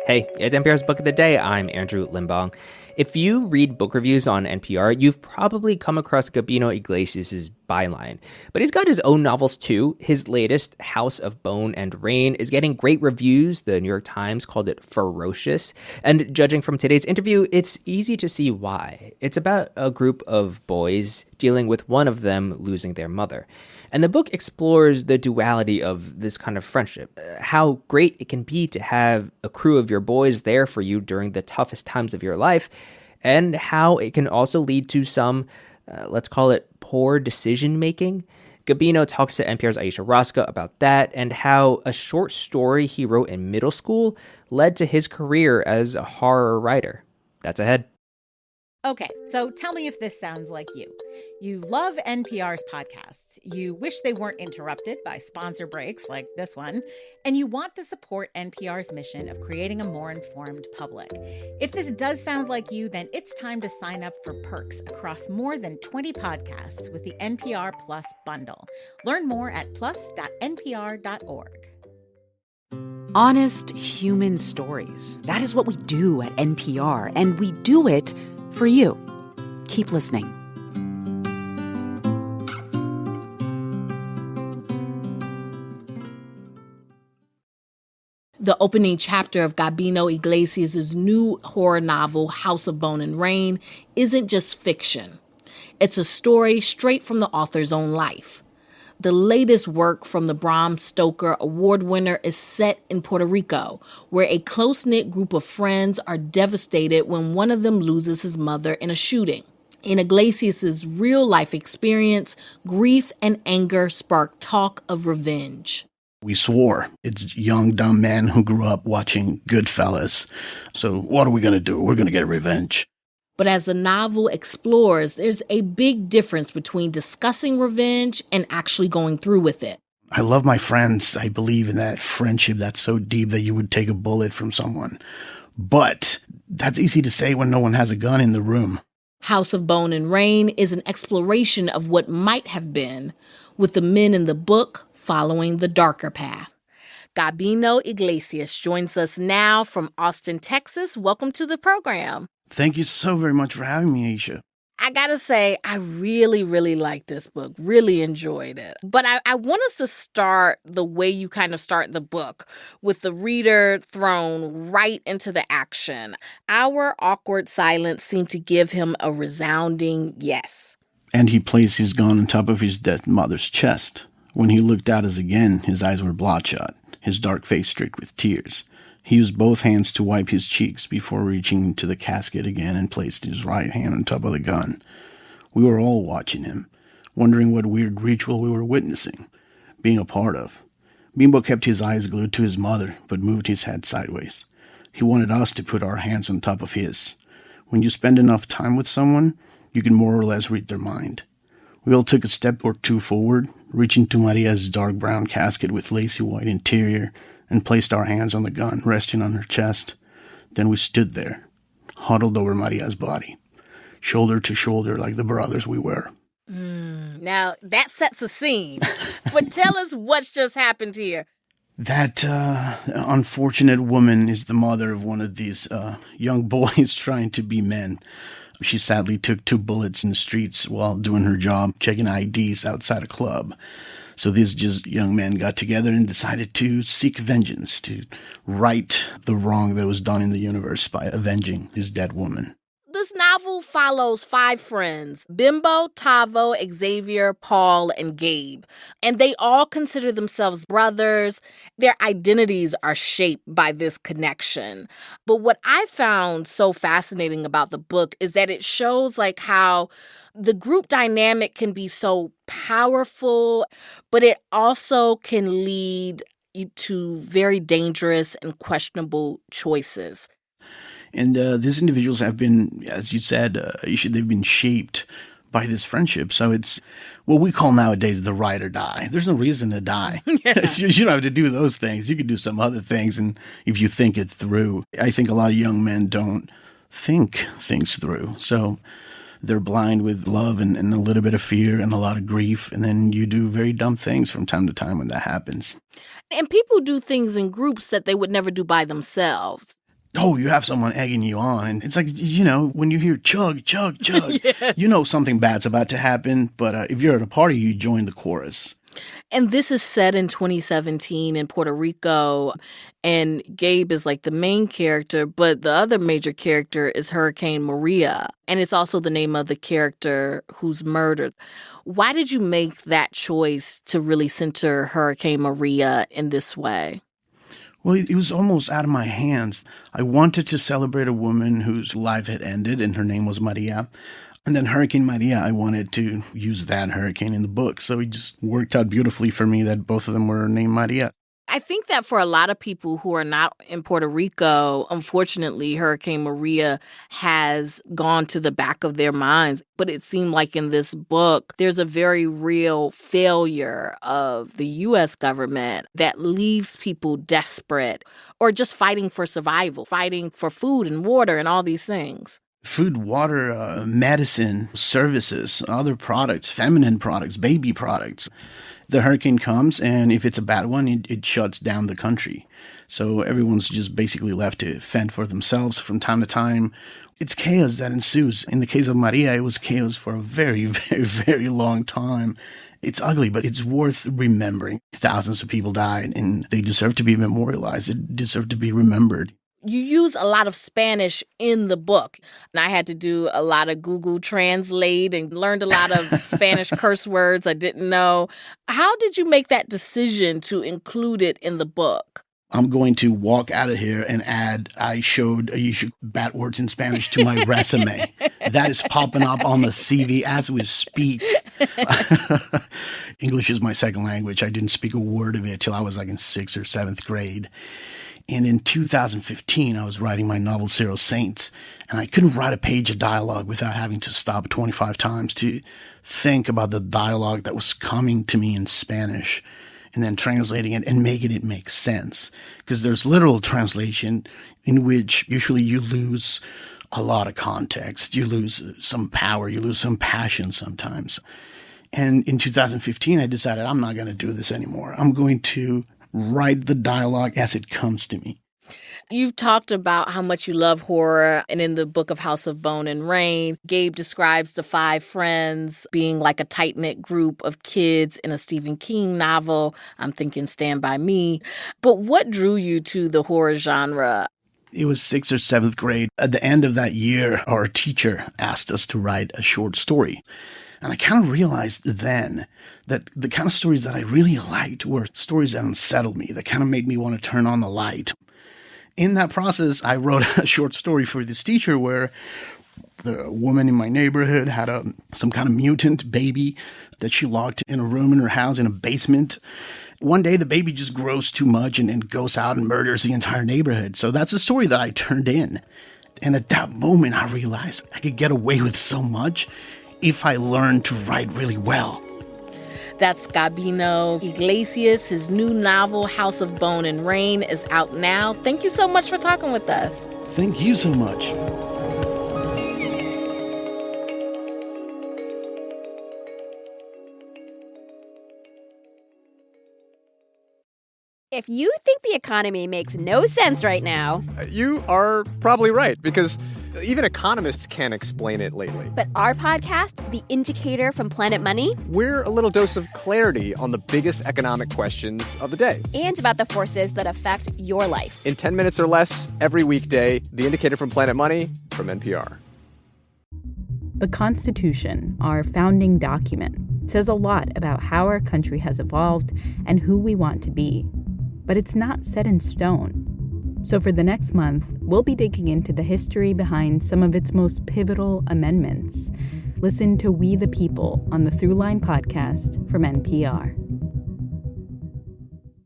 Hey, it's NPR's Book of the Day. I'm Andrew Limbong. If you read book reviews on NPR, you've probably come across Gabino Iglesias' byline. But he's got his own novels too. His latest, House of Bone and Rain, is getting great reviews. The New York Times called it ferocious. And judging from today's interview, it's easy to see why. It's about a group of boys dealing with one of them losing their mother. And the book explores the duality of this kind of friendship, how great it can be to have a crew of your boys there for you during the toughest times of your life, and how it can also lead to some, let's call it, poor decision-making. Gabino talks to NPR's Ayesha Rascoe about that, and how a short story he wrote in middle school led to his career as a horror writer. That's ahead. Okay, so tell me if this sounds like you. You love NPR's podcasts. You wish they weren't interrupted by sponsor breaks like this one. And you want to support NPR's mission of creating a more informed public. If this does sound like you, then it's time to sign up for perks across more than 20 podcasts with the NPR Plus bundle. Learn more at plus.npr.org. Honest human stories. That is what we do at NPR, and we do it for you. Keep listening. The opening chapter of Gabino Iglesias' new horror novel, House of Bone and Rain, isn't just fiction. It's a story straight from the author's own life. The latest work from the Bram Stoker Award-winner is set in Puerto Rico, where a close-knit group of friends are devastated when one of them loses his mother in a shooting. In Iglesias' real-life experience, grief and anger spark talk of revenge. We swore. It's young, dumb men who grew up watching Goodfellas. So what are we going to do? We're going to get revenge. But as the novel explores, there's a big difference between discussing revenge and actually going through with it. I love my friends. I believe in that friendship that's so deep that you would take a bullet from someone. But that's easy to say when no one has a gun in the room. House of Bone and Rain is an exploration of what might have been, with the men in the book following the darker path. Gabino Iglesias joins us now from Austin, Texas. Welcome to the program. Thank you so very much for having me, Ayesha. I gotta say, I really, really liked this book, really enjoyed it. But I want us to start the way you kind of start the book, with the reader thrown right into the action. Our awkward silence seemed to give him a resounding yes. And he placed his gun on top of his dead mother's chest. When he looked at us again, his eyes were bloodshot, his dark face streaked with tears. He used both hands to wipe his cheeks before reaching into the casket again and placed his right hand on top of the gun. We were all watching him, wondering what weird ritual we were witnessing, being a part of. Bimbo kept his eyes glued to his mother, but moved his head sideways. He wanted us to put our hands on top of his. When you spend enough time with someone, you can more or less read their mind. We all took a step or two forward, reaching to Maria's dark brown casket with lacy white interior, and placed our hands on the gun resting on her chest. Then we stood there, huddled over Maria's body, shoulder to shoulder like the brothers we were. Now, that sets a scene. But tell us what's just happened here. That unfortunate woman is the mother of one of these young boys trying to be men. She sadly took 2 bullets in the streets while doing her job, checking IDs outside a club. So these just young men got together and decided to seek vengeance, to right the wrong that was done in the universe by avenging this dead woman. This novel follows 5 friends, Bimbo, Tavo, Xavier, Paul, and Gabe. And they all consider themselves brothers. Their identities are shaped by this connection. But what I found so fascinating about the book is that it shows like how the group dynamic can be so powerful, but it also can lead to very dangerous and questionable choices. And these individuals have been, as you said, they've been shaped by this friendship. So it's what we call nowadays the ride or die. There's no reason to die. Yeah. You don't have to do those things. You can do some other things, and if you think it through. I think a lot of young men don't think things through. So they're blind with love and a little bit of fear and a lot of grief. And then you do very dumb things from time to time when that happens. And people do things in groups that they would never do by themselves. oh, you have someone egging you on. And it's like, when you hear chug, chug, chug, Yeah. you know something bad's about to happen. But if you're at a party, you join the chorus. And this is set in 2017 in Puerto Rico, and Gabe is like the main character, but the other major character is Hurricane Maria, and it's also the name of the character who's murdered. Why did you make that choice to really center Hurricane Maria in this way? Well, it was almost out of my hands. I wanted to celebrate a woman whose life had ended, and her name was Maria. And then Hurricane Maria, I wanted to use that hurricane in the book. So it just worked out beautifully for me that both of them were named Maria. I think that for a lot of people who are not in Puerto Rico, unfortunately, Hurricane Maria has gone to the back of their minds. But it seemed like in this book, there's a very real failure of the U.S. government that leaves people desperate or just fighting for survival, fighting for food and water and all these things. Food, water, medicine, services, other products, feminine products, baby products. The hurricane comes, and if it's a bad one, it shuts down the country. So everyone's just basically left to fend for themselves from time to time. It's chaos that ensues. In the case of Maria, it was chaos for a very, very, very long time. It's ugly, but it's worth remembering. Thousands of people died, and they deserve to be memorialized. They deserve to be remembered. You use a lot of Spanish in the book. And I had to do a lot of Google Translate and learned a lot of Spanish curse words I didn't know. How did you make that decision to include it in the book? I'm going to walk out of here and add, I showed Ayesha bad words in Spanish to my resume. That is popping up on the CV as we speak. English is my second language. I didn't speak a word of it till I was like in 6th or 7th grade. And in 2015, I was writing my novel, Zero Saints, and I couldn't write a page of dialogue without having to stop 25 times to think about the dialogue that was coming to me in Spanish and then translating it and making it make sense. Because there's literal translation in which usually you lose a lot of context. You lose some power. You lose some passion sometimes. And in 2015, I decided I'm not going to do this anymore. I'm going to write the dialogue as it comes to me. You've talked about how much you love horror, and in the book of House of Bone and Rain, Gabe describes the 5 friends being like a tight-knit group of kids in a Stephen King novel. I'm thinking Stand By Me. But what drew you to the horror genre? It was 6th or 7th grade. At the end of that year, our teacher asked us to write a short story. And I kind of realized then that the kind of stories that I really liked were stories that unsettled me, that kind of made me want to turn on the light. In that process, I wrote a short story for this teacher where the woman in my neighborhood had some kind of mutant baby that she locked in a room in her house in a basement. One day, the baby just grows too much and goes out and murders the entire neighborhood. So that's a story that I turned in. And at that moment, I realized I could get away with so much if I learned to write really well. That's Gabino Iglesias. His new novel, House of Bone and Rain, is out now. Thank you so much for talking with us. Thank you so much. If you think the economy makes no sense right now, you are probably right, because even economists can't explain it lately. But our podcast, The Indicator from Planet Money, we're a little dose of clarity on the biggest economic questions of the day. And about the forces that affect your life. In 10 minutes or less, every weekday, The Indicator from Planet Money from NPR. The Constitution, our founding document, says a lot about how our country has evolved and who we want to be. But it's not set in stone. So for the next month, we'll be digging into the history behind some of its most pivotal amendments. Listen to We the People on the Throughline podcast from NPR.